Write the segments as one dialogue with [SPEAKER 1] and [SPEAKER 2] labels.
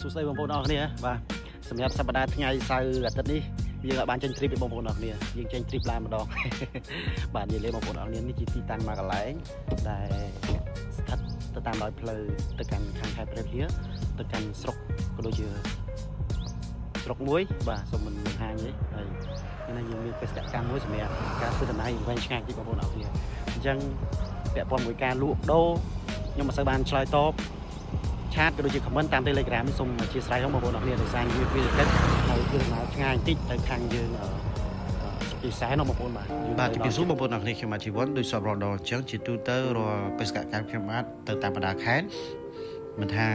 [SPEAKER 1] សួស្តីបងប្អូនអរគ្នាបាទសម្រាប់សប្តាហ៍ថ្ងៃសៅរ៍អាទិត្យនេះយើងបានចេញទ្រីបពីបងប្អូនអរគ្នាយើងចេញទ្រីបឡានម្ដងបាទនិយាយលេងបងប្អូនអរគ្នានេះជាទីតាំងមួយកន្លែងដែលស្ថិតទៅតាមដោយផ្លូវទៅកាន់ខាងខេត្តព្រះវិហារទៅកាន់ស្រុកក៏ដូចជាស្រុកមួយបាទសូមមិនបង្ហាញទេហើយនេះយើងមានបេសកកម្មមួយសម្រាប់ការធ្វើដំណើរវែងឆ្ងាយពីបងប្អូនអរគ្នាអញ្ចឹងពាក់ព័ន្ធមួយការលក់ដូរខ្ញុំមិនសូវបានឆ្លើយតបឆាតក៏ដូចជា comment តាម Telegram សូមអធិស្ឋានបងប្អូនអរគ្នាដោយសារវាភារកិច្ចហើយគឺដំណើរឆ្ងាយបន្តិចទៅខាងយើងសុខពិសេសនោះបងប្អូនបាទជំរាបសួរបងប្អូនអរគ្នាខ្ញុំអាជីវ័នដោយសពរដអញ្ចឹងជាទូទៅរាល់បេសកកម្មខ្ញុំបាទទៅតាមបណ្ដាខេត្តមិនថា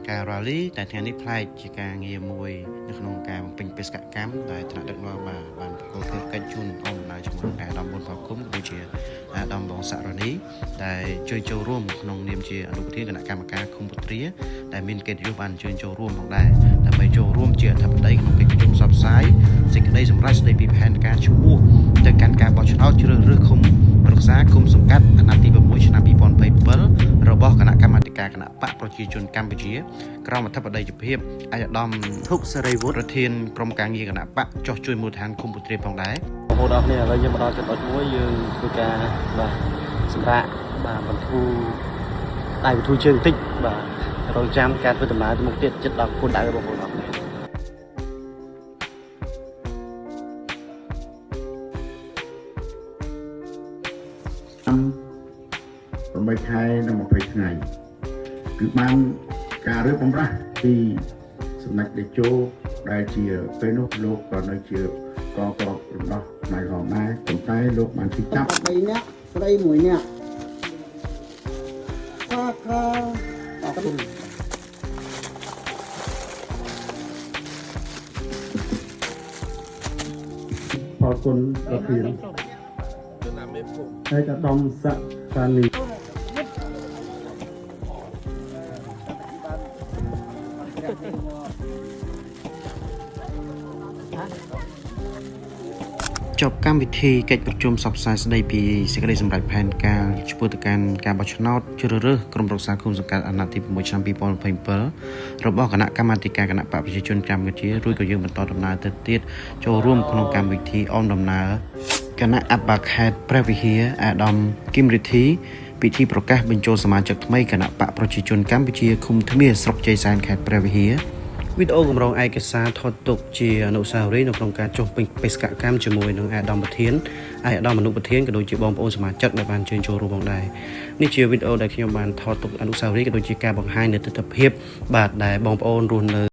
[SPEAKER 1] ការ rally តែថ្ងៃនេះប្លែកជាការងារមួយនៅក្នុងការបំពេញបេសកកម្មដែលថ្នាក់ដឹកនាំបានប្រកល់កិច្ចជូនអង្គដំណើរជាមួយអាដាមប៊ុនផាគុំក៏ដូចជាអាដាមបងសរនីដែលជួយចូលរួមក្នុងនាមជាអនុប្រធានគណៈកម្មការឃុំពុទ្រាដែលមានកិត្តិយសបានអញ្ជើញចូលរួមផងដែរដើម្បីចូលរួមជាអធិបតីក្នុងកិច្ចប្រជុំផ្សព្វផ្សាយសេចក្តីសម្រេចស្តីពីផែនការឈ្មោះទៅកាន់ការបោះឆ្នោតជ្រើសរើសឃុំប្រឹក្សាឃុំសង្កាត់អាណត្តិទី6ឆ្នាំ2027របស់គណៈកម្មាធិការគណៈបកប្រជាជនកម្ពុជាក្រមអធិបតីភាពអាយដាមធុកសេរីវុឌ្ឍប្រធានក្រុមការងារគណៈបកចោះជួយមូលដ្ឋានឃុំពុទ្រាផងដែរបងប្អូនអរគ្នាឥឡូវយើងមកដល់ចំណុចមួយយើងធ្វើការបាទសម្រាប់បាទបន្ធូរដៃបន្ធូរជើងបន្តិចបាទរងចាំការធ្វើដំណើរទៅមុខទៀតចិត្តដល់គោលដៅបងប្អូនអរគ្នា
[SPEAKER 2] 8ខែនិង20ថ្ងៃគឺបានការរើបំរាស់ពីសម្ដេចតេជោដែលជាពេលនោះលោកក៏នៅជាកងរំដោះផ្នែកផងដែរប៉ុន្តែលោកបានជិះចាប់3នាក់ស្រី1នាក់បាទអរគុណអរគុណប្រធានហើយក៏ដំសក្តានី
[SPEAKER 1] ចប់កម្មវិធីកិច្ចប្រជុំសព្វផ្សាយស្ដីពីសេចក្តីសម្រេចផែនការឆ្ពោះទៅកាន់ការបោះឆ្នោតជ្រើសរើសក្រុមប្រឹក្សាគុំសង្កាត់អាណត្តិទី6ឆ្នាំ2027របស់គណៈកម្មាធិការគណៈបកប្រជាជនកម្ពុជារួចក៏យើងបន្តដំណើរទៅទៀតចូលរួមក្នុងកម្មវិធីអមដំណើរគណៈអបខេត្តព្រះវិហារអាដាមគឹមរិទ្ធីពិធីប្រកាសបញ្ចូលសមាជិកថ្មីគណៈបកប្រជាជនកម្ពុជាឃុំធ្មាស្រុកជ័យសែនខេត្តព្រះវិហារវីដេអូកម្រងឯកសារថតទុកជាអនុស្សាវរីយ៍នៅក្នុងការចុះពេញបេសកកម្មជាមួយនឹងអាដាមប្រធានអាដាមអនុប្រធានក៏ដូចជាបងប្អូនសមាជិកដែលបានជើញចូលរួមផងដែរនេះជាវីដេអូដែលខ្ញុំបានថតទុកអនុស្សាវរីយ៍ក៏ដូចជាការបង្ហាញនៅទស្សនវិជ្ជាបាទដែលបងប្អូនរស់នៅ